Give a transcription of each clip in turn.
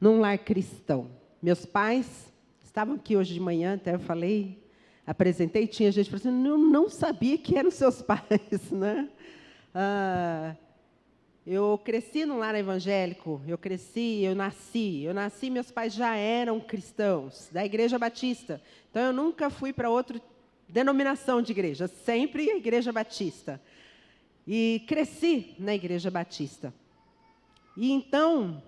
num lar cristão. Meus pais estavam aqui hoje de manhã, até eu falei, apresentei, tinha gente falando assim, eu não sabia que eram seus pais, né? Eu cresci num lar evangélico, eu nasci, meus pais já eram cristãos, da Igreja Batista. Então, eu nunca fui para outra denominação de igreja, sempre a Igreja Batista. E cresci na Igreja Batista. E então,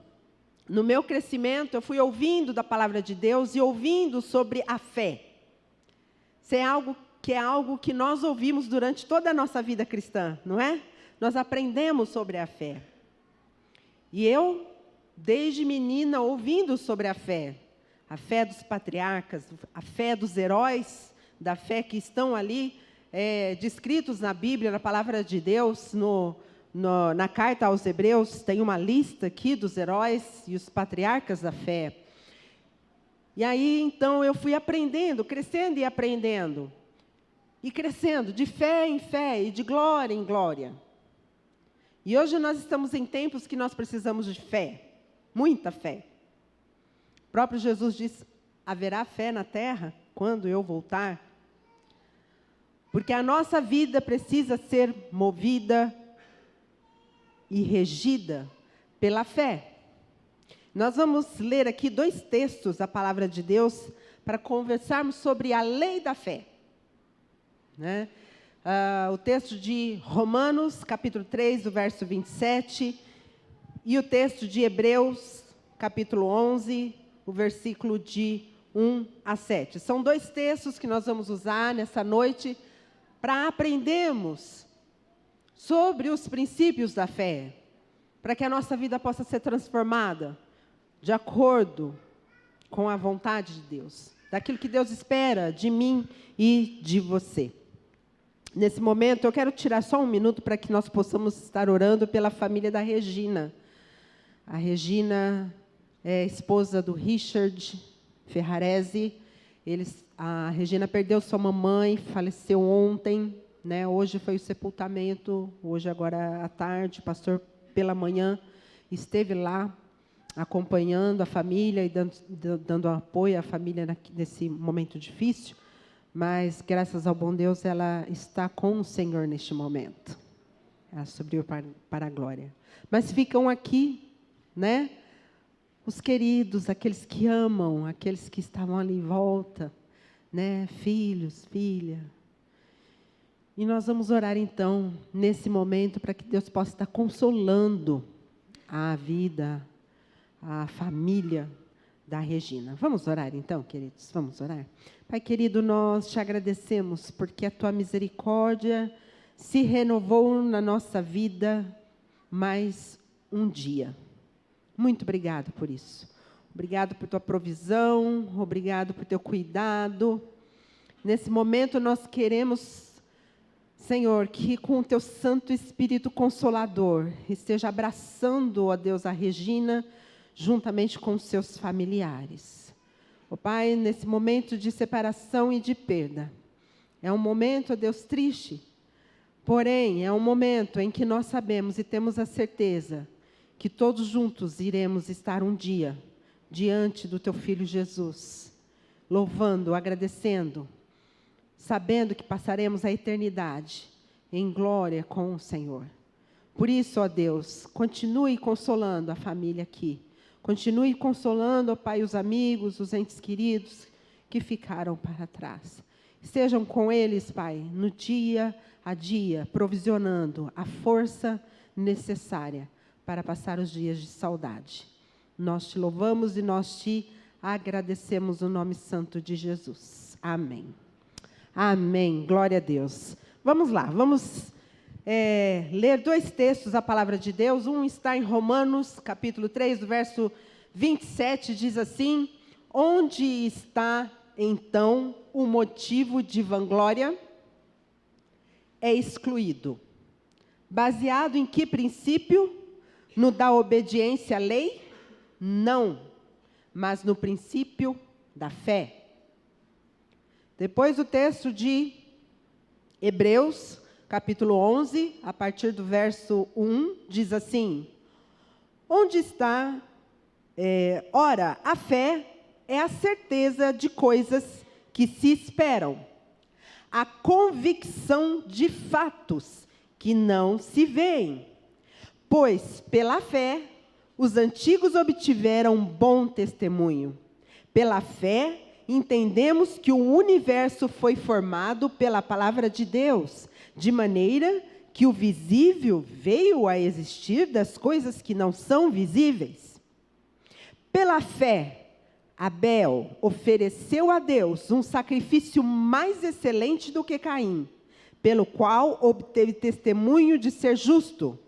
no meu crescimento, eu fui ouvindo da palavra de Deus e ouvindo sobre a fé. Isso é algo que nós ouvimos durante toda a nossa vida cristã, não é? Nós aprendemos sobre a fé. E eu, desde menina, ouvindo sobre a fé dos patriarcas, a fé dos heróis da fé que estão ali descritos na Bíblia, na palavra de Deus, na carta aos Hebreus, tem uma lista aqui dos heróis e os patriarcas da fé. E aí, então, eu fui aprendendo, crescendo e aprendendo. E crescendo de fé em fé e de glória em glória. E hoje nós estamos em tempos que nós precisamos de fé, muita fé. O próprio Jesus disse, haverá fé na terra quando eu voltar? Porque a nossa vida precisa ser movida e regida pela fé. Nós vamos ler aqui 2 textos da palavra de Deus para conversarmos sobre a lei da fé. Né? O texto de Romanos, capítulo 3, do verso 27, e o texto de Hebreus, capítulo 11, o versículo de 1 a 7. São 2 textos que nós vamos usar nessa noite para aprendermos sobre os princípios da fé, para que a nossa vida possa ser transformada de acordo com a vontade de Deus, daquilo que Deus espera de mim e de você. Nesse momento, eu quero tirar só um minuto para que nós possamos estar orando pela família da Regina. A Regina é esposa do Richard Ferrarese. A Regina perdeu sua mamãe, faleceu ontem, né? Hoje foi o sepultamento, hoje agora à tarde, o pastor pela manhã esteve lá acompanhando a família e dando apoio à família nesse momento difícil. Mas, graças ao bom Deus, ela está com o Senhor neste momento. Ela subiu para a glória. Mas ficam aqui, né? Os queridos, aqueles que amam, aqueles que estavam ali em volta, né? Filhos, filha. E nós vamos orar, então, nesse momento, para que Deus possa estar consolando a vida, a família da Regina. Vamos orar, então, queridos? Vamos orar? Pai querido, nós te agradecemos porque a tua misericórdia se renovou na nossa vida mais um dia. Muito obrigado por isso. Obrigado por tua provisão, obrigado por teu cuidado. Nesse momento nós queremos, Senhor, que com o teu Santo Espírito Consolador esteja abraçando, ó Deus, a Regina, juntamente com os seus familiares. Ó Pai, nesse momento de separação e de perda, é um momento, ó Deus, triste, porém, é um momento em que nós sabemos e temos a certeza que todos juntos iremos estar um dia diante do teu Filho Jesus, louvando, agradecendo, sabendo que passaremos a eternidade em glória com o Senhor. Por isso, ó Deus, continue consolando a família aqui. Continue consolando, ó Pai, os amigos, os entes queridos que ficaram para trás. Estejam com eles, Pai, no dia a dia, provisionando a força necessária para passar os dias de saudade. Nós te louvamos e nós te agradecemos no nome santo de Jesus. Amém. Amém. Glória a Deus. Vamos lá, vamos ler 2 textos da palavra de Deus. Um está em Romanos, capítulo 3, do verso 27, diz assim: onde está, então, o motivo de vanglória? É excluído. Baseado em que princípio? No da obediência à lei? Não, mas no princípio da fé. Depois o texto de Hebreus, capítulo 11, a partir do verso 1, diz assim: onde está Ora, a fé é a certeza de coisas que se esperam, a convicção de fatos que não se veem. Pois, pela fé, os antigos obtiveram bom testemunho. Pela fé, entendemos que o universo foi formado pela palavra de Deus, de maneira que o visível veio a existir das coisas que não são visíveis. Pela fé, Abel ofereceu a Deus um sacrifício mais excelente do que Caim, pelo qual obteve testemunho de ser justo,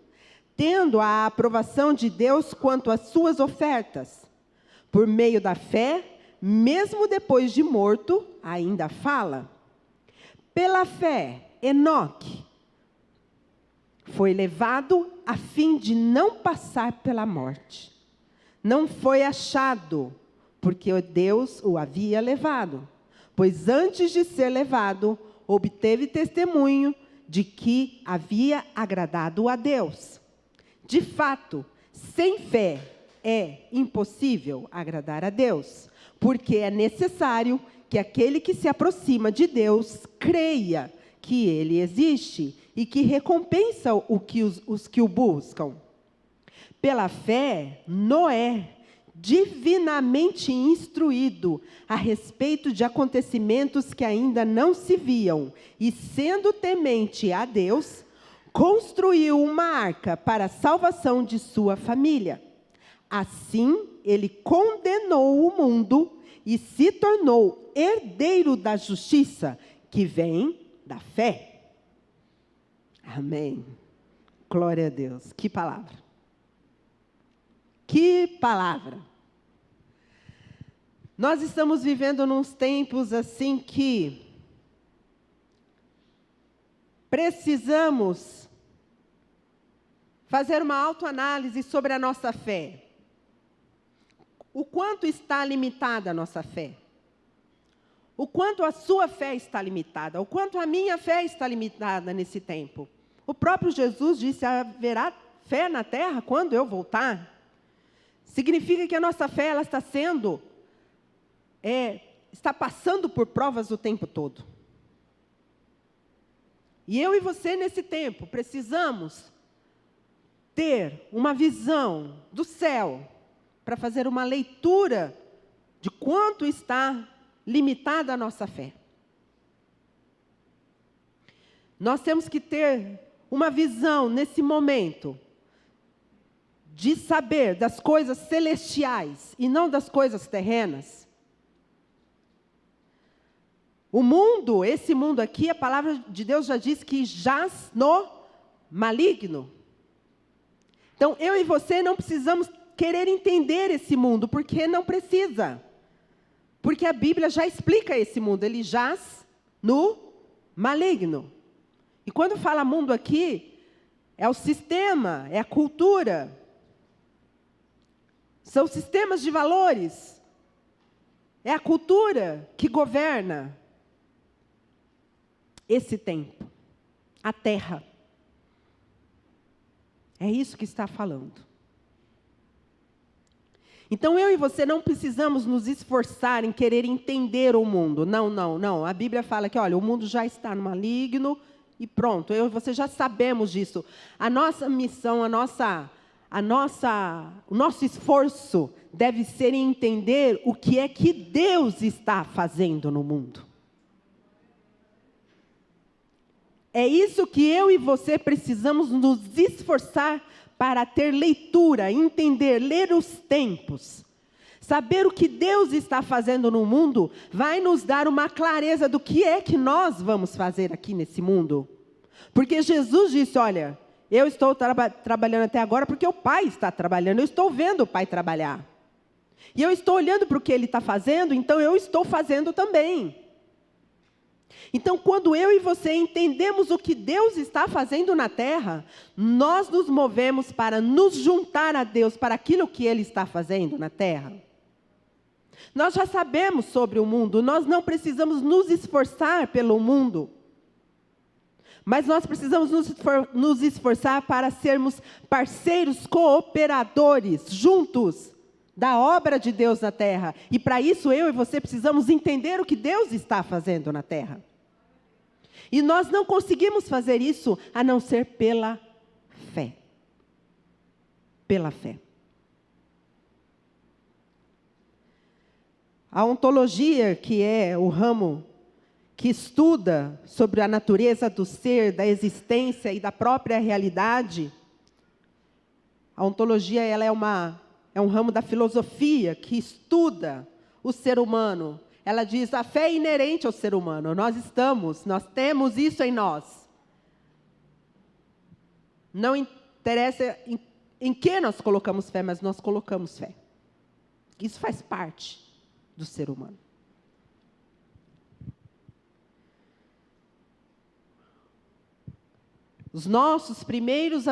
tendo a aprovação de Deus quanto às suas ofertas. Por meio da fé, mesmo depois de morto, ainda fala. Pela fé, Enoque foi levado a fim de não passar pela morte. Não foi achado, porque Deus o havia levado. Pois antes de ser levado, obteve testemunho de que havia agradado a Deus. De fato, sem fé é impossível agradar a Deus, porque é necessário que aquele que se aproxima de Deus creia que Ele existe e que recompensa os que o buscam. Pela fé, Noé, divinamente instruído a respeito de acontecimentos que ainda não se viam, e sendo temente a Deus, construiu uma arca para a salvação de sua família. Assim, ele condenou o mundo e se tornou herdeiro da justiça, que vem da fé. Amém. Glória a Deus. Que palavra. Que palavra. Nós estamos vivendo nos tempos assim que precisamos fazer uma autoanálise sobre a nossa fé. O quanto está limitada a nossa fé? O quanto a sua fé está limitada? O quanto a minha fé está limitada nesse tempo? O próprio Jesus disse: haverá fé na terra quando eu voltar? Significa que a nossa fé ela está passando por provas o tempo todo. E eu e você, nesse tempo, precisamos ter uma visão do céu para fazer uma leitura de quanto está limitada a nossa fé. Nós temos que ter uma visão, nesse momento, de saber das coisas celestiais e não das coisas terrenas. O mundo, esse mundo aqui, a palavra de Deus já diz que jaz no maligno. Então, eu e você não precisamos querer entender esse mundo, porque não precisa. Porque a Bíblia já explica esse mundo, ele jaz no maligno. E quando fala mundo aqui, é o sistema, é a cultura, são sistemas de valores, é a cultura que governa esse tempo, a terra. É isso que está falando. Então, eu e você não precisamos nos esforçar em querer entender o mundo. Não, não, não. A Bíblia fala que, olha, o mundo já está no maligno e pronto. Eu e você já sabemos disso. A nossa missão, o nosso esforço deve ser em entender o que é que Deus está fazendo no mundo. É isso que eu e você precisamos nos esforçar para ter leitura, entender, ler os tempos. Saber o que Deus está fazendo no mundo vai nos dar uma clareza do que é que nós vamos fazer aqui nesse mundo. Porque Jesus disse, olha, eu estou trabalhando até agora porque o Pai está trabalhando, eu estou vendo o Pai trabalhar. E eu estou olhando para o que Ele está fazendo, então eu estou fazendo também. Então, quando eu e você entendemos o que Deus está fazendo na terra, nós nos movemos para nos juntar a Deus para aquilo que Ele está fazendo na terra. Nós já sabemos sobre o mundo, nós não precisamos nos esforçar pelo mundo. Mas nós precisamos nos esforçar para sermos parceiros, cooperadores, juntos, da obra de Deus na terra. E para isso eu e você precisamos entender o que Deus está fazendo na terra. E nós não conseguimos fazer isso a não ser pela fé. Pela fé. A ontologia, que é o ramo que estuda sobre a natureza do ser, da existência e da própria realidade, a ontologia ela é um ramo da filosofia que estuda o ser humano. Ela diz, a fé é inerente ao ser humano. Nós temos isso em nós. Não interessa em que nós colocamos fé, mas nós colocamos fé. Isso faz parte do ser humano. Os nossos primeiros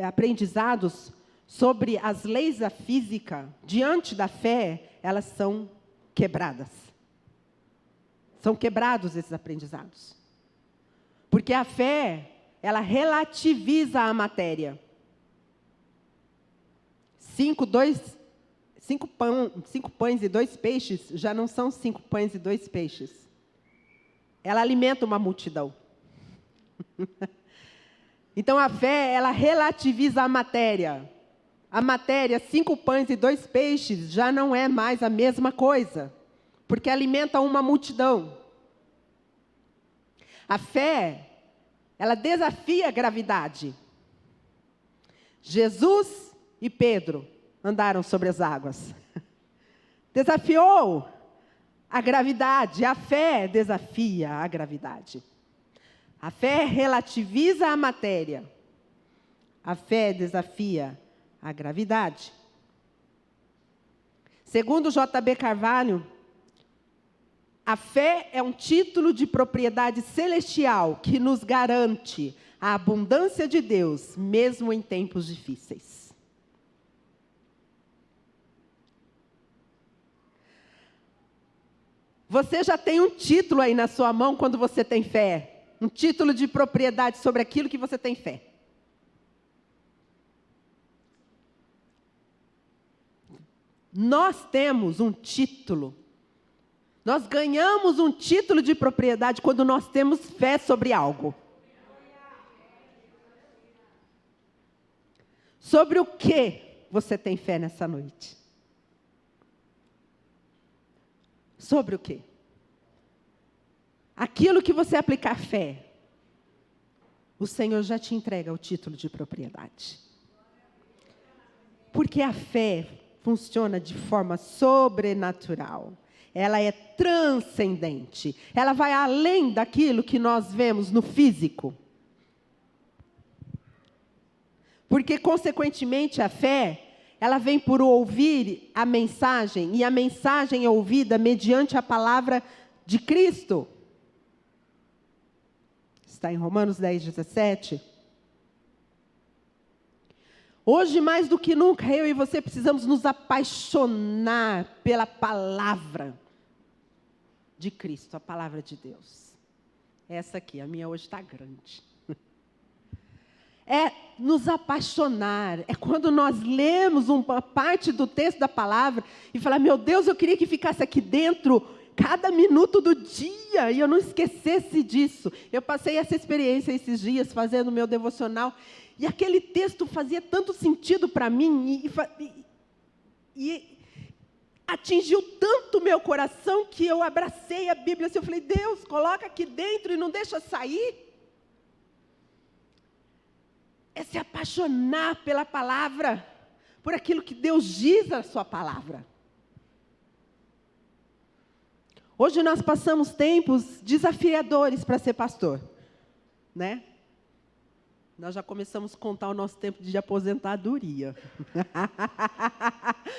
aprendizados sobre as leis da física, diante da fé, elas são quebradas. São quebrados esses aprendizados. Porque a fé, ela relativiza a matéria. 5 pães e 2 peixes já não são 5 pães e 2 peixes. Ela alimenta uma multidão. Então a fé, ela relativiza a matéria. A matéria, 5 pães e 2 peixes, já não é mais a mesma coisa, porque alimenta uma multidão. A fé, ela desafia a gravidade. Jesus e Pedro andaram sobre as águas. Desafiou a gravidade. A fé desafia a gravidade. A fé relativiza a matéria. A fé desafia a gravidade. Segundo J.B. Carvalho, a fé é um título de propriedade celestial que nos garante a abundância de Deus, mesmo em tempos difíceis. Você já tem um título aí na sua mão quando você tem fé. Um título de propriedade sobre aquilo que você tem fé. Nós temos um título. Nós ganhamos um título de propriedade quando nós temos fé sobre algo. Sobre o que você tem fé nessa noite? Sobre o quê? Aquilo que você aplicar fé, o Senhor já te entrega o título de propriedade. Porque a fé funciona de forma sobrenatural. Ela é transcendente. Ela vai além daquilo que nós vemos no físico. Porque, consequentemente, a fé, ela vem por ouvir a mensagem, e a mensagem é ouvida mediante a palavra de Cristo. Está em Romanos 10, 17. Hoje, mais do que nunca, eu e você precisamos nos apaixonar pela palavra de Cristo, a palavra de Deus. Essa aqui, a minha hoje está grande. É nos apaixonar, é quando nós lemos uma parte do texto da palavra e falar, meu Deus, eu queria que ficasse aqui dentro cada minuto do dia, e eu não esquecesse disso. Eu passei essa experiência esses dias, fazendo o meu devocional, e aquele texto fazia tanto sentido para mim, e atingiu tanto o meu coração, que eu abracei a Bíblia, assim, eu falei, Deus, coloca aqui dentro e não deixa sair. É se apaixonar pela palavra, por aquilo que Deus diz na sua palavra. Hoje nós passamos tempos desafiadores para ser pastor, né? Nós já começamos a contar o nosso tempo de aposentadoria.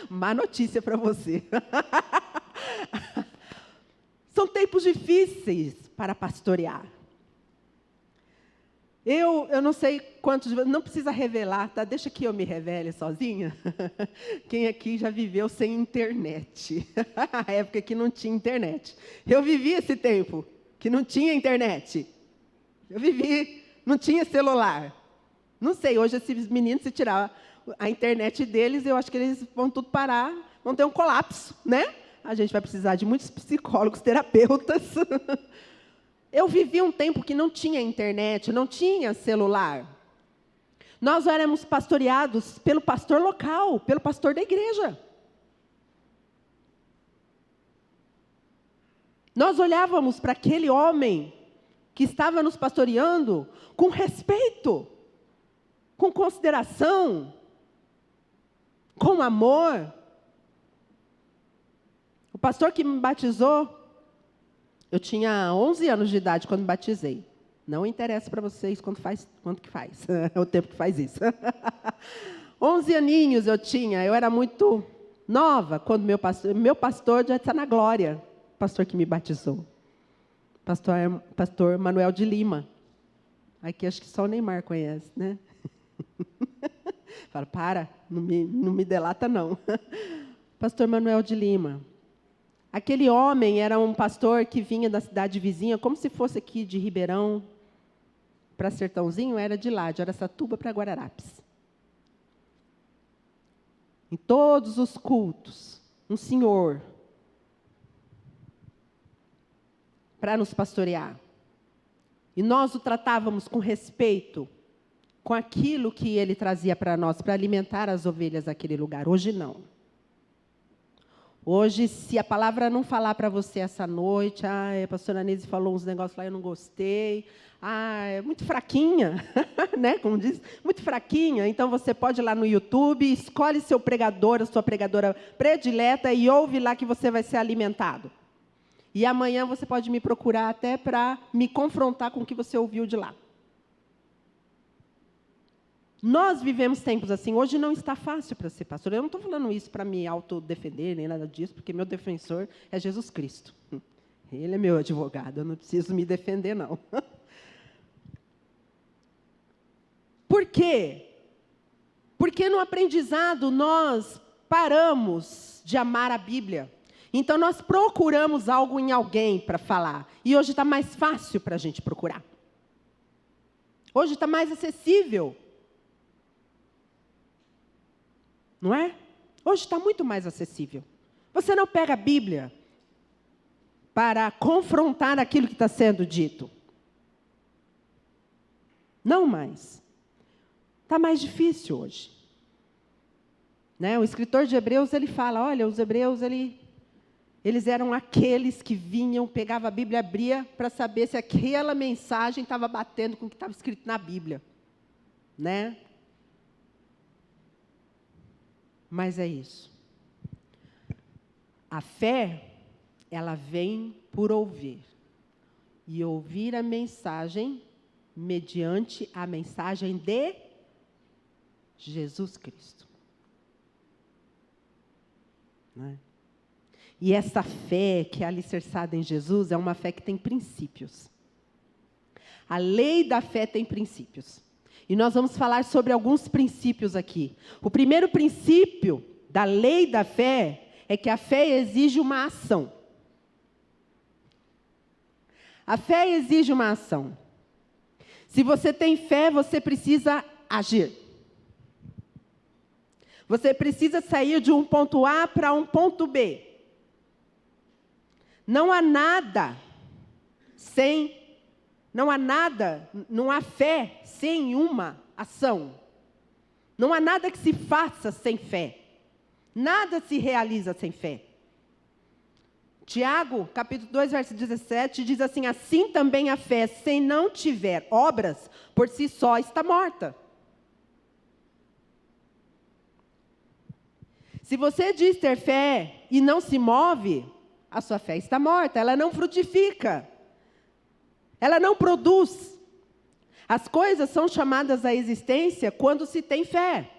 Má notícia para você. São tempos difíceis para pastorear. Eu não sei quantos, não precisa revelar, tá? Deixa que eu me revele sozinha. Quem aqui já viveu sem internet? A época que não tinha internet. Eu vivi esse tempo que não tinha internet. Eu vivi, não tinha celular. Não sei, hoje esses meninos, se tirar a internet deles, eu acho que eles vão tudo parar, vão ter um colapso, né? A gente vai precisar de muitos psicólogos, terapeutas. Eu vivi um tempo que não tinha internet, não tinha celular. Nós éramos pastoreados pelo pastor local, pelo pastor da igreja. Nós olhávamos para aquele homem que estava nos pastoreando com respeito, com consideração, com amor. O pastor que me batizou, eu tinha 11 anos de idade quando me batizei. Não interessa para vocês quanto que faz, é o tempo que faz isso. 11 aninhos eu tinha, eu era muito nova quando meu pastor já está na glória, o pastor que me batizou. Pastor Manuel de Lima. Aqui acho que só o Neymar conhece, né? Fala, não me delata não. Pastor Manuel de Lima. Aquele homem era um pastor que vinha da cidade vizinha, como se fosse aqui de Ribeirão para Sertãozinho, era de lá, de Araçatuba para Guararapes. Em todos os cultos, um senhor para nos pastorear. E nós o tratávamos com respeito, com aquilo que ele trazia para nós, para alimentar as ovelhas daquele lugar. Hoje não. Hoje, se a palavra não falar para você essa noite, a pastora Anise falou uns negócios lá, eu não gostei, é muito fraquinha, né? Como diz, muito fraquinha. Então, você pode ir lá no YouTube, escolhe seu pregador, a sua pregadora predileta e ouve lá que você vai ser alimentado. E amanhã você pode me procurar até para me confrontar com o que você ouviu de lá. Nós vivemos tempos assim. Hoje não está fácil para ser pastor. Eu não estou falando isso para me autodefender, nem nada disso, porque meu defensor é Jesus Cristo. Ele é meu advogado, eu não preciso me defender, não. Por quê? Porque no aprendizado nós paramos de amar a Bíblia. Então nós procuramos algo em alguém para falar. E hoje está mais fácil para a gente procurar. Hoje está mais acessível. Não é? Hoje está muito mais acessível. Você não pega a Bíblia para confrontar aquilo que está sendo dito. Não mais. Está mais difícil hoje. Né? O escritor de Hebreus, ele fala, olha, os hebreus, eles eram aqueles que vinham, pegavam a Bíblia, abria para saber se aquela mensagem estava batendo com o que estava escrito na Bíblia. Né? Mas é isso. A fé, ela vem por ouvir. E ouvir a mensagem mediante a mensagem de Jesus Cristo. Né? E essa fé que é alicerçada em Jesus é uma fé que tem princípios. A lei da fé tem princípios. E nós vamos falar sobre alguns princípios aqui. O primeiro princípio da lei da fé é que a fé exige uma ação. A fé exige uma ação. Se você tem fé, você precisa agir. Você precisa sair de um ponto A para um ponto B. Não há nada, não há fé sem uma ação. Não há nada que se faça sem fé. Nada se realiza sem fé. Tiago, capítulo 2, verso 17, diz assim, assim também a fé, se não tiver obras, por si só está morta. Se você diz ter fé e não se move, a sua fé está morta, ela não frutifica. Ela não produz. As coisas são chamadas à existência quando se tem fé.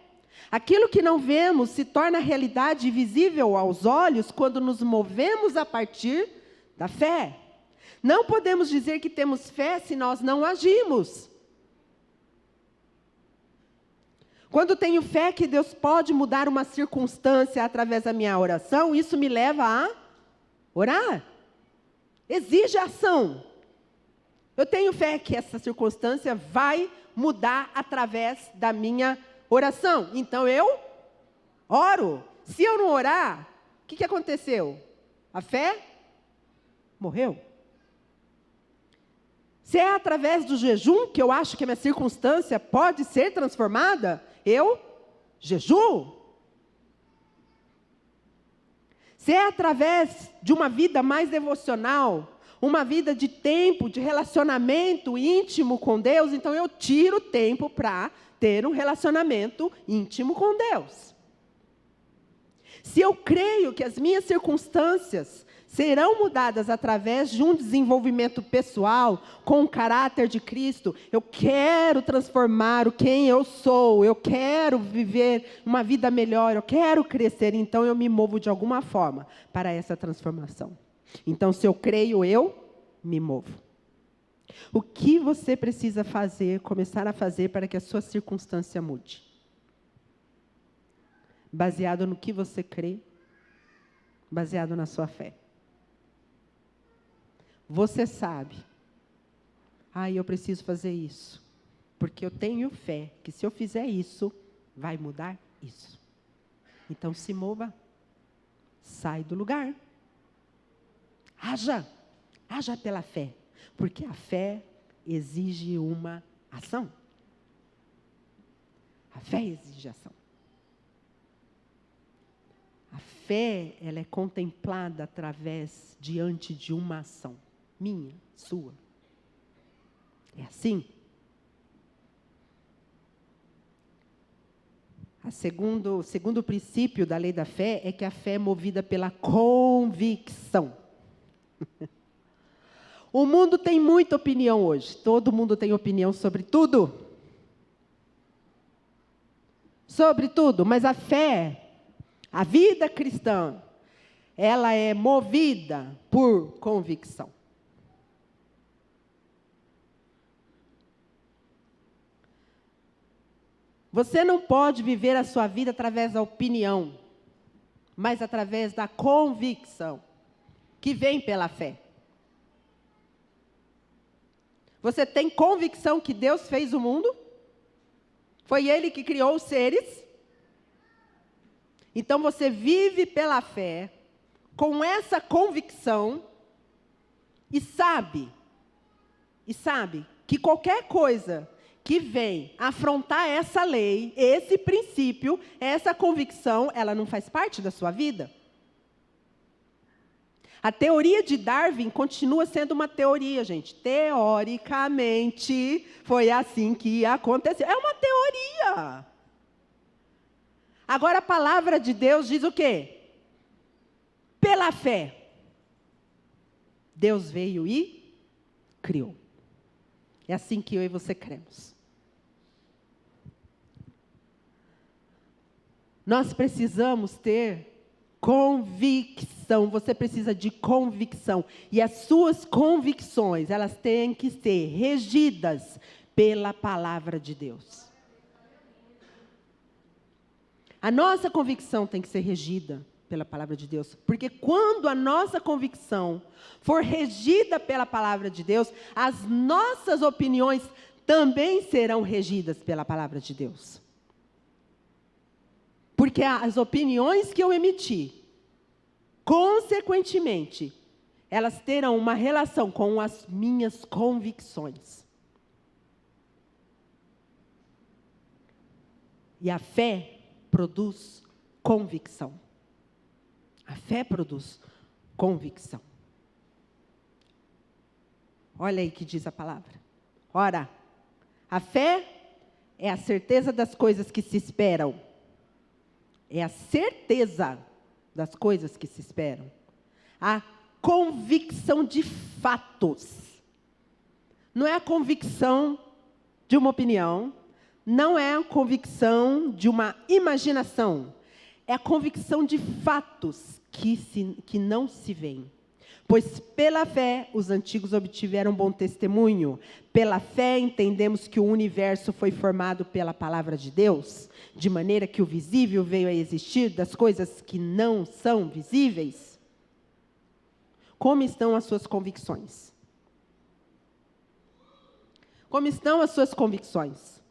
Aquilo que não vemos se torna realidade visível aos olhos quando nos movemos a partir da fé. Não podemos dizer que temos fé se nós não agimos. Quando tenho fé que Deus pode mudar uma circunstância através da minha oração, isso me leva a orar. Exige ação. Eu tenho fé que essa circunstância vai mudar através da minha Oração, então eu oro. Se eu não orar, o que aconteceu? A fé morreu. Se é através do jejum que eu acho que a minha circunstância pode ser transformada, eu jejuo. Se é através de uma vida mais devocional, uma vida de tempo, de relacionamento íntimo com Deus, então eu tiro tempo para ter um relacionamento íntimo com Deus. Se eu creio que as minhas circunstâncias serão mudadas através de um desenvolvimento pessoal, com o caráter de Cristo, eu quero transformar o quem eu sou, eu quero viver uma vida melhor, eu quero crescer, então eu me movo de alguma forma para essa transformação. Então, se eu creio, eu me movo. O que você precisa fazer, começar a fazer para que a sua circunstância mude? Baseado no que você crê, baseado na sua fé. Você sabe, eu preciso fazer isso, porque eu tenho fé que se eu fizer isso, vai mudar isso. Então se mova, sai do lugar. Haja pela fé, porque a fé exige uma ação. A fé exige ação. A fé, ela é contemplada diante de uma ação. Minha, sua. É assim. O segundo princípio da lei da fé é que a fé é movida pela convicção. O mundo tem muita opinião hoje. Todo mundo tem opinião sobre tudo. Sobre tudo. Mas a fé, a vida cristã, ela é movida por convicção. Você não pode viver a sua vida através da opinião, mas através da convicção, que vem pela fé. Você tem convicção que Deus fez o mundo? Foi Ele que criou os seres? Então você vive pela fé, com essa convicção, e sabe que qualquer coisa que vem afrontar essa lei, esse princípio, essa convicção, ela não faz parte da sua vida. A teoria de Darwin continua sendo uma teoria, gente. Teoricamente, foi assim que aconteceu. É uma teoria. Agora a palavra de Deus diz o quê? Pela fé. Deus veio e criou. É assim que eu e você cremos. Nós precisamos ter convicção. Você precisa de convicção. E as suas convicções, elas têm que ser regidas pela palavra de Deus. A nossa convicção tem que ser regida pela palavra de Deus. Porque quando a nossa convicção for regida pela palavra de Deus, as nossas opiniões também serão regidas pela palavra de Deus. Porque as opiniões que eu emiti, consequentemente, elas terão uma relação com as minhas convicções. E a fé produz convicção. A fé produz convicção. Olha aí o que diz a palavra. Ora, a fé é a certeza das coisas que se esperam. É a certeza das coisas que se esperam. A convicção de fatos. Não é a convicção de uma opinião. Não é a convicção de uma imaginação. É a convicção de fatos que não se veem. Pois pela fé os antigos obtiveram bom testemunho. Pela fé entendemos que o universo foi formado pela palavra de Deus, de maneira que o visível veio a existir das coisas que não são visíveis. Como estão as suas convicções? Como estão as suas convicções?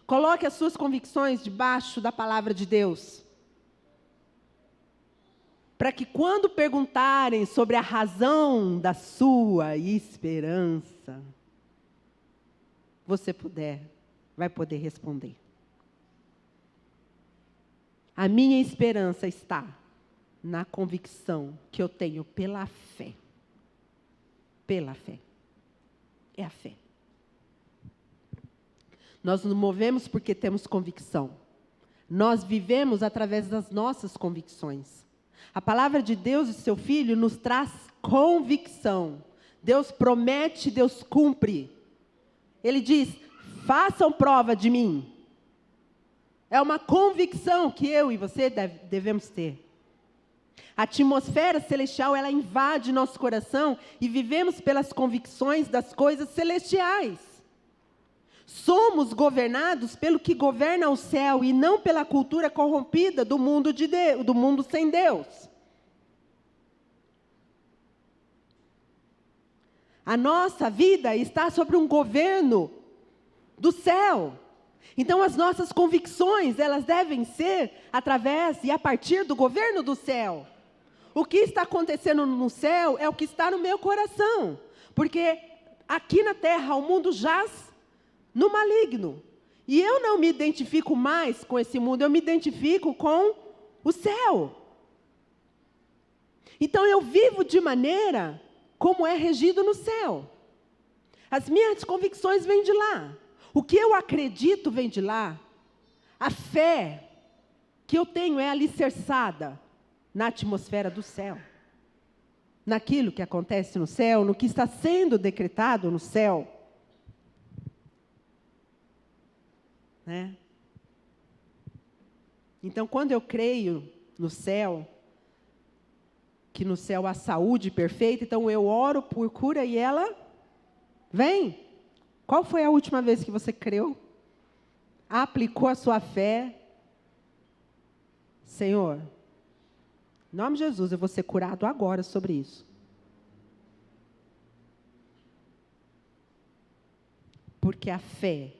Coloque as suas convicções debaixo da palavra de Deus. Para que quando perguntarem sobre a razão da sua esperança, você vai poder responder. A minha esperança está na convicção que eu tenho pela fé. Pela fé. É a fé. Nós nos movemos porque temos convicção. Nós vivemos através das nossas convicções. A palavra de Deus e seu Filho nos traz convicção. Deus promete, Deus cumpre. Ele diz, façam prova de mim. É uma convicção que eu e você devemos ter. A atmosfera celestial, ela invade nosso coração e vivemos pelas convicções das coisas celestiais. Somos governados pelo que governa o céu e não pela cultura corrompida do mundo do mundo sem Deus. A nossa vida está sobre um governo do céu. Então as nossas convicções, elas devem ser através e a partir do governo do céu. O que está acontecendo no céu é o que está no meu coração. Porque aqui na terra o mundo jaz no maligno. E eu não me identifico mais com esse mundo, eu me identifico com o céu. Então eu vivo de maneira como é regido no céu. As minhas convicções vêm de lá. O que eu acredito vem de lá. A fé que eu tenho é alicerçada na atmosfera do céu. Naquilo que acontece no céu, no que está sendo decretado no céu. Né? Então, quando eu creio no céu, que no céu há saúde perfeita, então eu oro por cura e ela vem. Qual foi a última vez que você creu? Aplicou a sua fé? Senhor, em nome de Jesus, eu vou ser curado agora sobre isso. Porque a fé,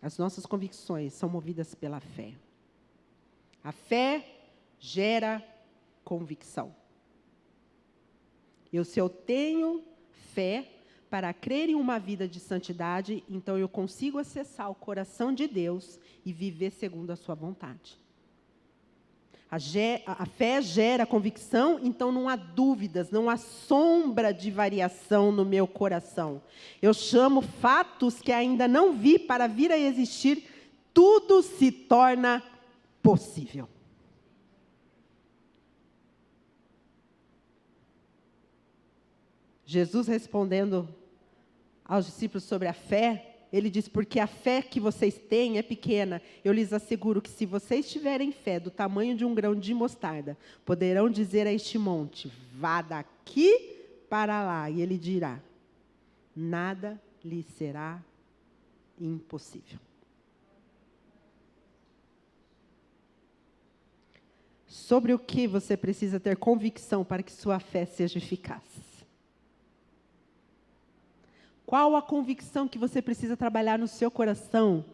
as nossas convicções são movidas pela fé. A fé gera convicção. Se eu tenho fé para crer em uma vida de santidade, então eu consigo acessar o coração de Deus e viver segundo a sua vontade. A fé gera convicção, então não há dúvidas, não há sombra de variação no meu coração. Eu chamo fatos que ainda não vi para vir a existir, tudo se torna possível. Jesus respondendo aos discípulos sobre a fé, ele diz, porque a fé que vocês têm é pequena. Eu lhes asseguro que se vocês tiverem fé do tamanho de um grão de mostarda, poderão dizer a este monte, vá daqui para lá. E ele dirá, nada lhe será impossível. Sobre o que você precisa ter convicção para que sua fé seja eficaz? Qual a convicção que você precisa trabalhar no seu coração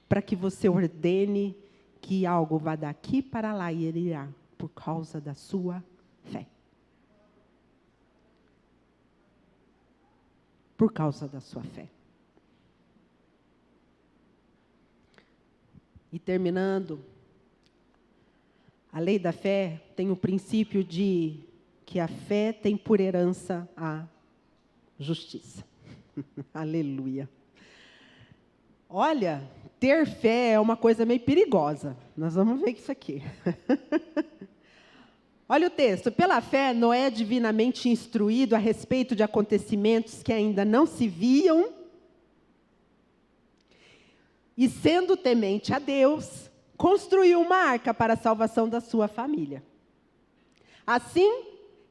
para que você ordene que algo vá daqui para lá e ele irá, por causa da sua fé? Por causa da sua fé. E terminando, a lei da fé tem o princípio de que a fé tem por herança a justiça. Aleluia. Olha, ter fé é uma coisa meio perigosa. Nós vamos ver isso aqui. Olha o texto. Pela fé, Noé é divinamente instruído a respeito de acontecimentos que ainda não se viam. E sendo temente a Deus, construiu uma arca para a salvação da sua família. Assim,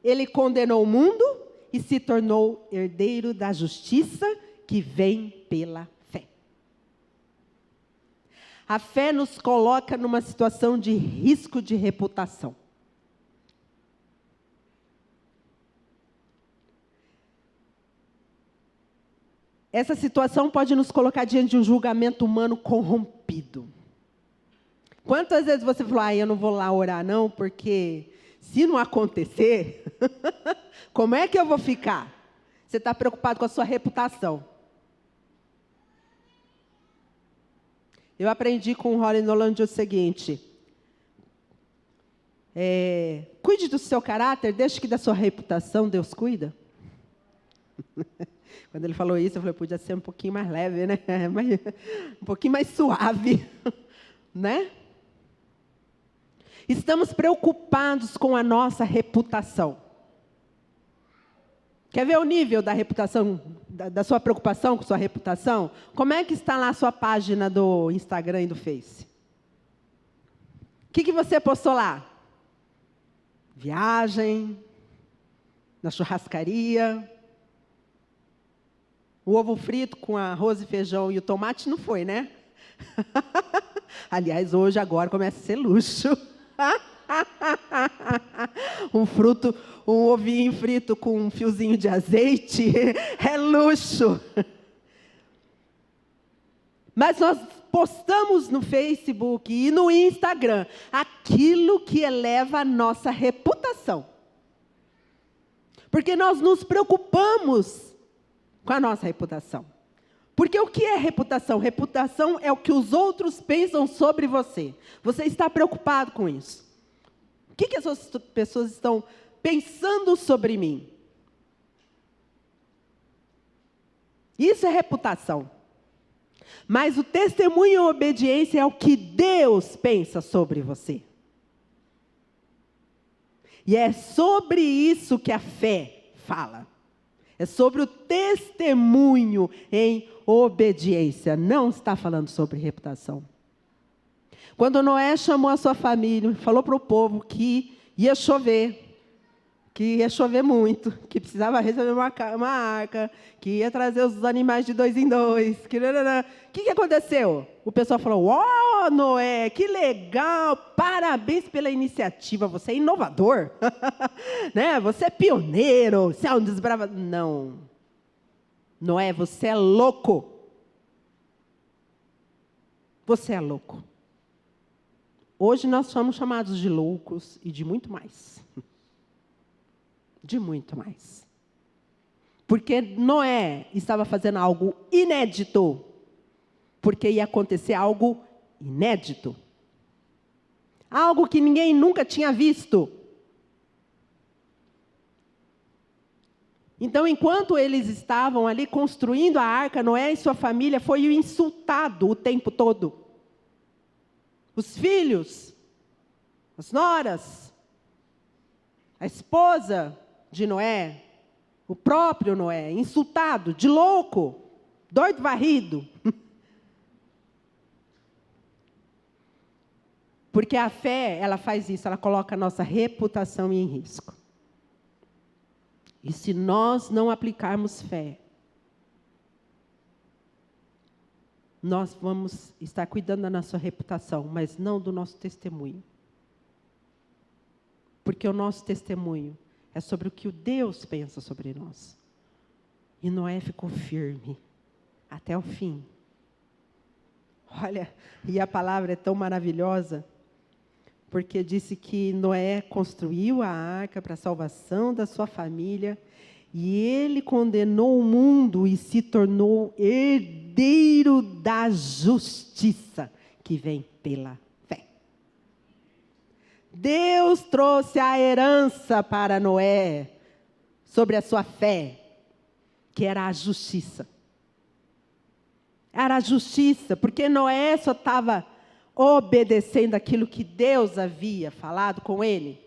ele condenou o mundo e se tornou herdeiro da justiça que vem pela fé. A fé nos coloca numa situação de risco de reputação. essa situação pode nos colocar diante de um julgamento humano corrompido. Quantas vezes você falou, eu não vou lá orar não, porque se não acontecer, como é que eu vou ficar? Você está preocupado com a sua reputação. Eu aprendi com o Holly Noland o seguinte, cuide do seu caráter, deixe que da sua reputação Deus cuida. Quando ele falou isso, eu falei, podia ser um pouquinho mais leve, né? Um pouquinho mais suave, né? Estamos preocupados com a nossa reputação. Quer ver o nível da reputação, da sua preocupação com sua reputação? Como é que está lá a sua página do Instagram e do Face? O que você postou lá? Viagem, na churrascaria. O ovo frito com arroz e feijão e o tomate não foi, né? Aliás, hoje, agora, começa a ser luxo. Um ovinho frito com um fiozinho de azeite é luxo. Mas nós postamos no Facebook e no Instagram aquilo que eleva a nossa reputação. Porque nós nos preocupamos com a nossa reputação. Porque o que é reputação? Reputação é o que os outros pensam sobre você. Você está preocupado com isso. O que as outras pessoas estão pensando sobre mim? Isso é reputação. Mas o testemunho e a obediência é o que Deus pensa sobre você. E é sobre isso que a fé fala. É sobre o testemunho em obediência. Não está falando sobre reputação. Quando Noé chamou a sua família, falou para o povo que ia chover muito, que precisava receber uma arca, que ia trazer os animais de 2 em 2. O que aconteceu? O pessoal falou, Noé, que legal, parabéns pela iniciativa, você é inovador, né? Você é pioneiro, você é um desbravador. Não, Noé, você é louco. Você é louco. Hoje nós somos chamados de loucos e de muito mais. De muito mais. Porque Noé estava fazendo algo inédito. Porque ia acontecer algo inédito. Algo que ninguém nunca tinha visto. Então, enquanto eles estavam ali construindo a arca, Noé e sua família foi insultado o tempo todo. Os filhos, as noras, a esposa de Noé, o próprio Noé, insultado, de louco, doido varrido. Porque a fé, ela faz isso, ela coloca a nossa reputação em risco. E se nós não aplicarmos fé, nós vamos estar cuidando da nossa reputação, mas não do nosso testemunho. Porque o nosso testemunho é sobre o que o Deus pensa sobre nós. E Noé ficou firme até o fim. Olha, e a palavra é tão maravilhosa, porque disse que Noé construiu a arca para a salvação da sua família, e ele condenou o mundo e se tornou herdeiro da justiça que vem pela fé. Deus trouxe a herança para Noé sobre a sua fé, que era a justiça. Era a justiça, porque Noé só estava obedecendo aquilo que Deus havia falado com ele.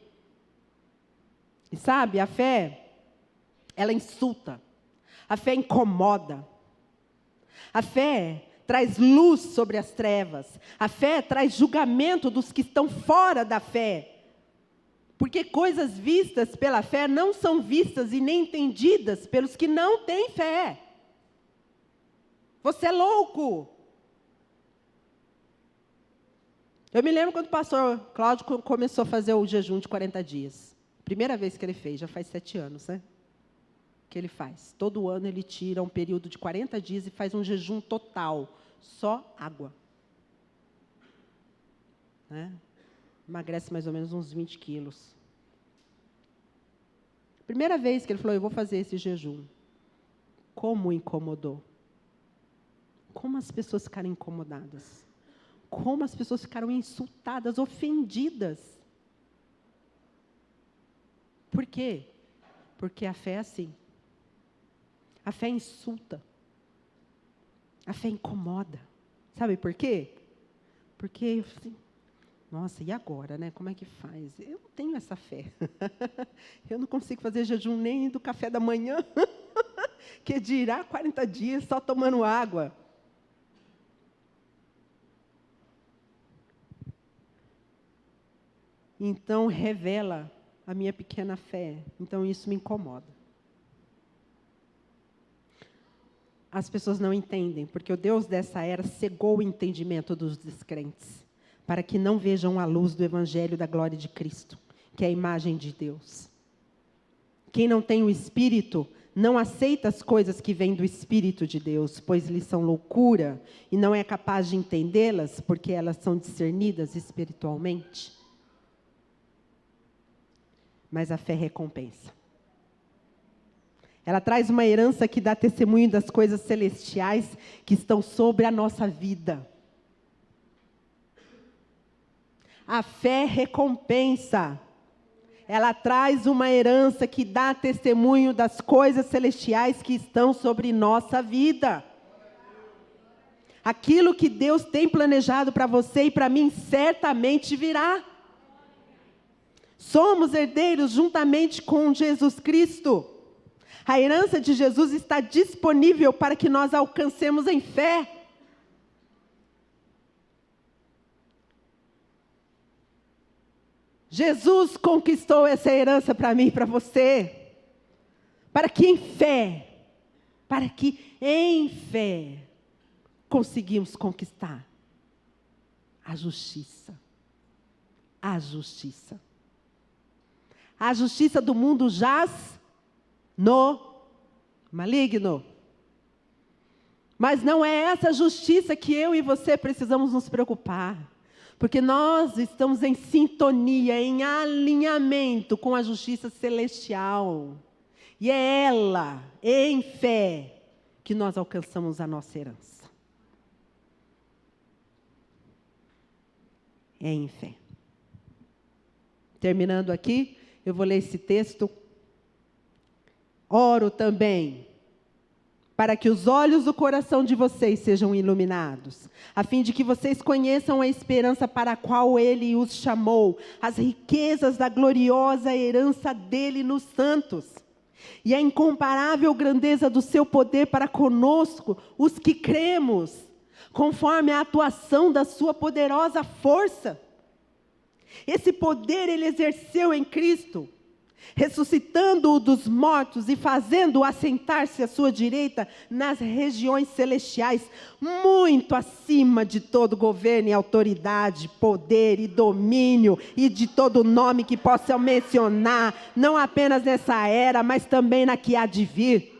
E sabe, a fé, ela insulta. A fé incomoda. A fé traz luz sobre as trevas. A fé traz julgamento dos que estão fora da fé. Porque coisas vistas pela fé não são vistas e nem entendidas pelos que não têm fé. Você é louco. Eu me lembro quando o pastor Cláudio começou a fazer o jejum de 40 dias. Primeira vez que ele fez, já faz 7 anos, né? que ele faz. Todo ano ele tira um período de 40 dias e faz um jejum total, só água. Né? Emagrece mais ou menos uns 20 quilos. Primeira vez que ele falou, eu vou fazer esse jejum. Como incomodou? Como as pessoas ficaram incomodadas? Como as pessoas ficaram insultadas, ofendidas? Por quê? Porque a fé é assim. A fé insulta. A fé incomoda. Sabe por quê? Porque, assim, nossa, e agora, né? Como é que faz? Eu não tenho essa fé. Eu não consigo fazer jejum nem do café da manhã. Que dirá 40 dias só tomando água. Então, revela a minha pequena fé. Então, isso me incomoda. As pessoas não entendem, porque o Deus dessa era cegou o entendimento dos descrentes, para que não vejam a luz do Evangelho da glória de Cristo, que é a imagem de Deus. Quem não tem o Espírito, não aceita as coisas que vêm do Espírito de Deus, pois lhes são loucura, e não é capaz de entendê-las, porque elas são discernidas espiritualmente. Mas a fé recompensa. Ela traz uma herança que dá testemunho das coisas celestiais que estão sobre a nossa vida. A fé recompensa. Ela traz uma herança que dá testemunho das coisas celestiais que estão sobre nossa vida. Aquilo que Deus tem planejado para você e para mim certamente virá. Somos herdeiros juntamente com Jesus Cristo. A herança de Jesus está disponível para que nós alcancemos em fé. Jesus conquistou essa herança para mim e para você. Para que em fé, conseguimos conquistar a justiça. A justiça. A justiça do mundo jaz no maligno. Mas não é essa justiça que eu e você precisamos nos preocupar. Porque nós estamos em sintonia, em alinhamento com a justiça celestial. E é ela, em fé, que nós alcançamos a nossa herança. É em fé. Terminando aqui, eu vou ler esse texto. Oro também para que os olhos do coração de vocês sejam iluminados, a fim de que vocês conheçam a esperança para a qual Ele os chamou, as riquezas da gloriosa herança dEle nos santos, e a incomparável grandeza do seu poder para conosco, os que cremos, conforme a atuação da sua poderosa força. Esse poder Ele exerceu em Cristo, ressuscitando-o dos mortos e fazendo-o assentar-se à sua direita nas regiões celestiais, muito acima de todo governo e autoridade, poder e domínio e de todo nome que possa mencionar, não apenas nessa era, mas também na que há de vir.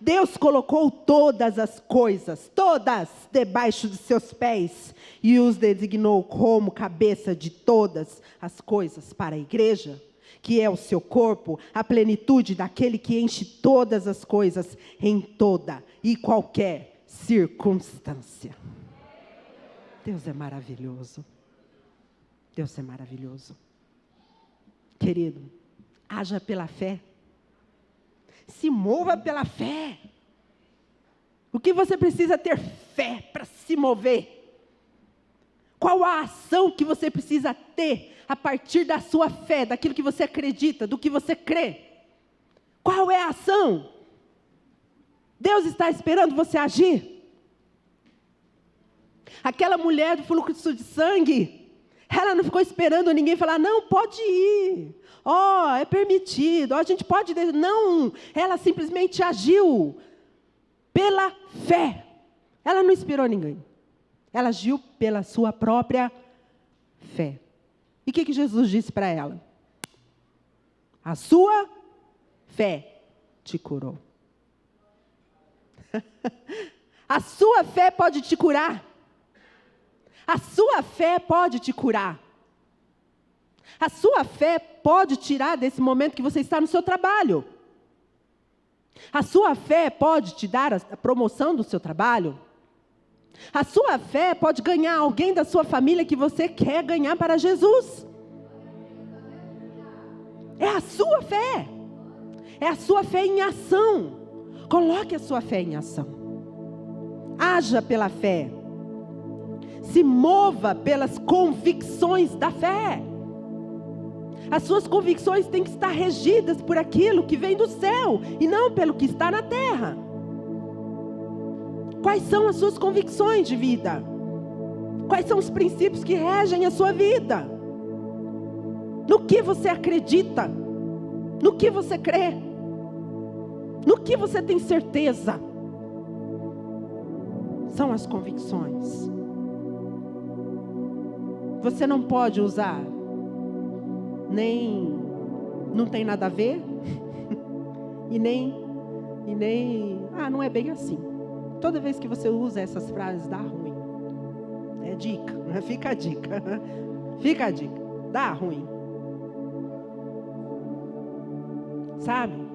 Deus colocou todas as coisas, todas, debaixo de seus pés e os designou como cabeça de todas as coisas para a igreja, que é o seu corpo, a plenitude daquele que enche todas as coisas em toda e qualquer circunstância. Deus é maravilhoso. Deus é maravilhoso. Querido, haja pela fé. Se mova pela fé. O que você precisa ter fé para se mover? Qual a ação que você precisa ter a partir da sua fé, daquilo que você acredita, do que você crê? Qual é a ação? Deus está esperando você agir. Aquela mulher do fluxo de sangue, ela não ficou esperando ninguém falar, não, pode ir. Ó, é permitido, ó, a gente pode... Não, ela simplesmente agiu pela fé. Ela não esperou ninguém. Ela agiu pela sua própria fé. E o que Jesus disse para ela? A sua fé te curou. A sua fé pode te curar. A sua fé pode te curar. A sua fé pode tirar desse momento que você está no seu trabalho. A sua fé pode te dar a promoção do seu trabalho. A sua fé pode ganhar alguém da sua família que você quer ganhar para Jesus. É a sua fé. É a sua fé em ação. Coloque a sua fé em ação. Haja pela fé. Se mova pelas convicções da fé. As suas convicções têm que estar regidas por aquilo que vem do céu e não pelo que está na terra. Quais são as suas convicções de vida? Quais são os princípios que regem a sua vida? No que você acredita? No que você crê? No que você tem certeza? São as convicções. Você não pode usar nem não tem nada a ver e nem não é bem assim. Toda vez que você usa essas frases dá ruim. É dica, fica a dica. Fica a dica. Dá ruim. Sabe?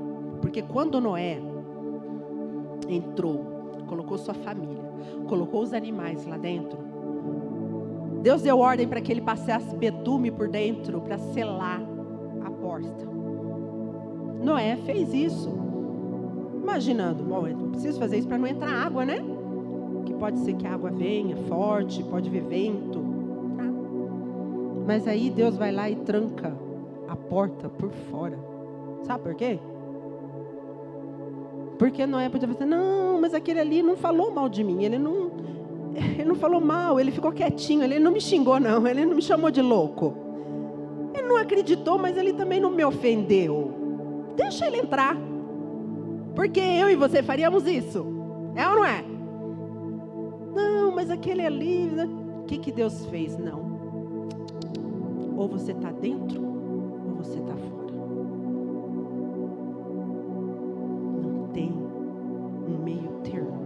Porque quando Noé entrou, colocou sua família, colocou os animais lá dentro, Deus deu ordem para que ele passasse betume por dentro para selar a porta. Noé fez isso, imaginando, bom, eu preciso fazer isso para não entrar água, né? Que pode ser que a água venha forte, pode vir vento. Tá? Mas aí Deus vai lá e tranca a porta por fora. Sabe por quê? Porque Noé podia dizer, não, mas aquele ali não falou mal de mim, ele não falou mal, ele ficou quietinho, ele não me xingou não, ele não me chamou de louco. Ele não acreditou, mas ele também não me ofendeu. Deixa ele entrar. Porque eu e você faríamos isso. É ou não é? Não, mas aquele ali... O que Deus fez? Não. Ou você está dentro, ou você está fora. Não tem um meio termo.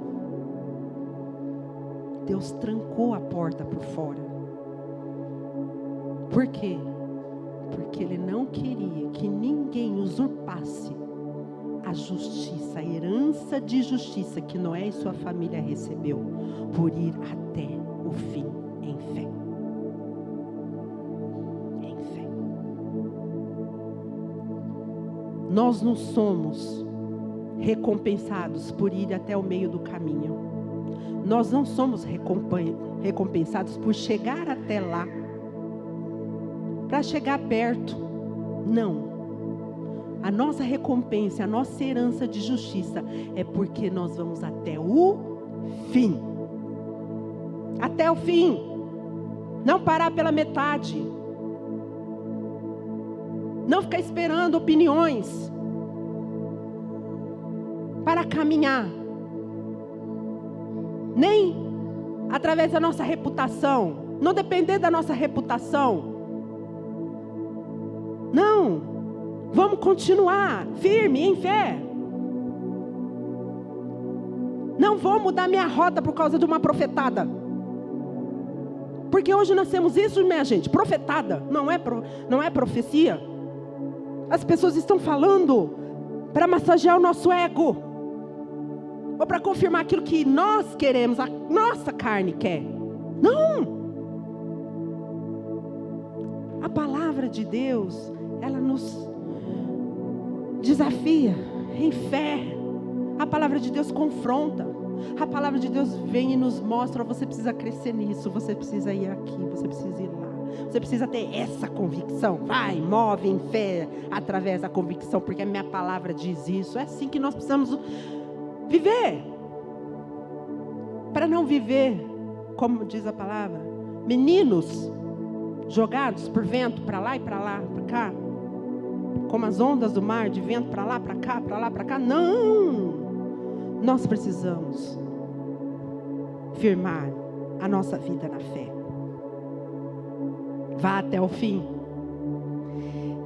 Deus trancou a porta por fora. Por quê? Porque Ele não queria que ninguém usurpasse a justiça, a herança de justiça que Noé e sua família recebeu, por ir até o fim em fé. Em fé. Nós não somos recompensados por ir até o meio do caminho. Nós não somos recompensados por chegar até lá, para chegar perto. Não. A nossa recompensa, a nossa herança de justiça é porque nós vamos até o fim. Até o fim. Não parar pela metade. Não ficar esperando opiniões para caminhar. Nem através da nossa reputação. Não depender da nossa reputação. Não. Vamos continuar firme em fé. Não vou mudar minha rota por causa de uma profetada. Porque hoje nós temos isso, minha gente, profetada. Não é profecia. As pessoas estão falando para massagear o nosso ego. Ou para confirmar aquilo que nós queremos, a nossa carne quer. Não. A palavra de Deus, ela nos desafia em fé. A palavra de Deus confronta. A palavra de Deus vem e nos mostra, você precisa crescer nisso, você precisa ir aqui, você precisa ir lá. Você precisa ter essa convicção. Vai, move em fé através da convicção, porque a minha palavra diz isso. É assim que nós precisamos viver. Para não viver, como diz a palavra, meninos jogados por vento para lá e para lá, para cá, como as ondas do mar, de vento para lá, para cá, para lá, para cá. Não! Nós precisamos firmar a nossa vida na fé. Vá até o fim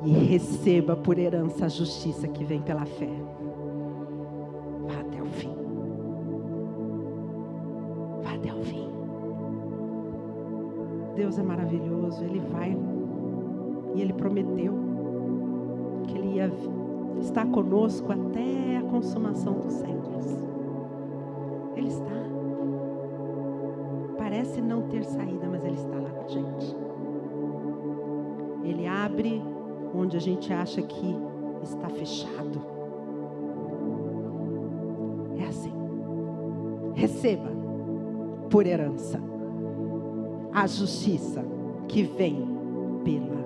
e receba por herança a justiça que vem pela fé. Deus é maravilhoso. Ele vai e Ele prometeu que Ele ia estar conosco até a consumação dos séculos. Ele está. Parece não ter saída, mas Ele está lá com a gente. Ele abre onde a gente acha que está fechado. É assim. Receba por herança a justiça que vem pela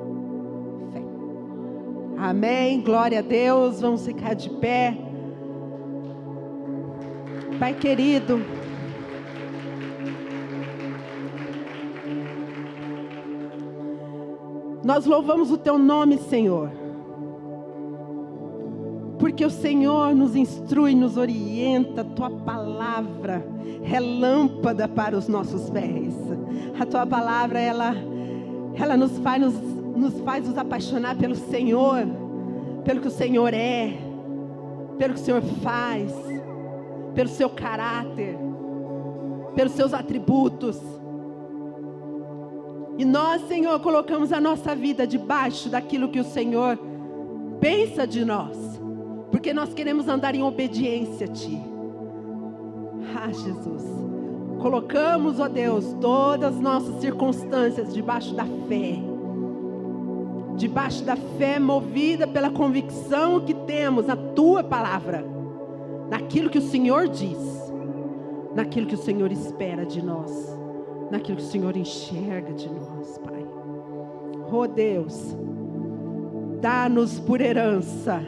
fé. Amém. Glória a Deus. Vamos ficar de pé. Pai querido, nós louvamos o Teu nome, Senhor, porque o Senhor nos instrui, nos orienta. Tua palavra é lâmpada para os nossos pés. A Tua palavra, ela nos faz nos apaixonar pelo Senhor, pelo que o Senhor é, pelo que o Senhor faz, pelo Seu caráter, pelos Seus atributos. E nós, Senhor, colocamos a nossa vida debaixo daquilo que o Senhor pensa de nós, porque nós queremos andar em obediência a Ti. Ah, Jesus, colocamos, ó Deus, todas as nossas circunstâncias debaixo da fé movida pela convicção que temos na Tua palavra, naquilo que o Senhor diz, naquilo que o Senhor espera de nós, naquilo que o Senhor enxerga de nós, Pai. Oh Deus, dá-nos por herança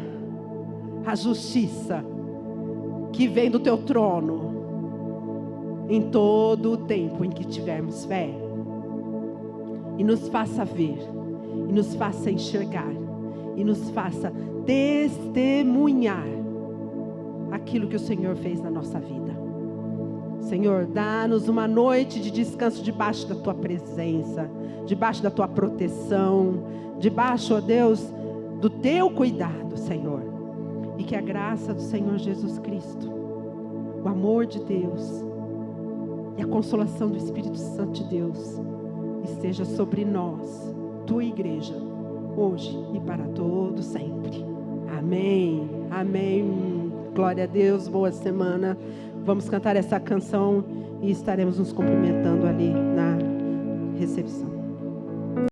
a justiça que vem do Teu trono em todo o tempo em que tivermos fé. E nos faça ver, e nos faça enxergar, e nos faça testemunhar aquilo que o Senhor fez na nossa vida. Senhor, dá-nos uma noite de descanso debaixo da Tua presença, debaixo da Tua proteção, debaixo, ó Deus, do Teu cuidado, Senhor. E que a graça do Senhor Jesus Cristo, o amor de Deus e a consolação do Espírito Santo de Deus esteja sobre nós, Tua igreja, hoje e para todo sempre. Amém. Amém. Glória a Deus. Boa semana. Vamos cantar essa canção e estaremos nos cumprimentando ali na recepção.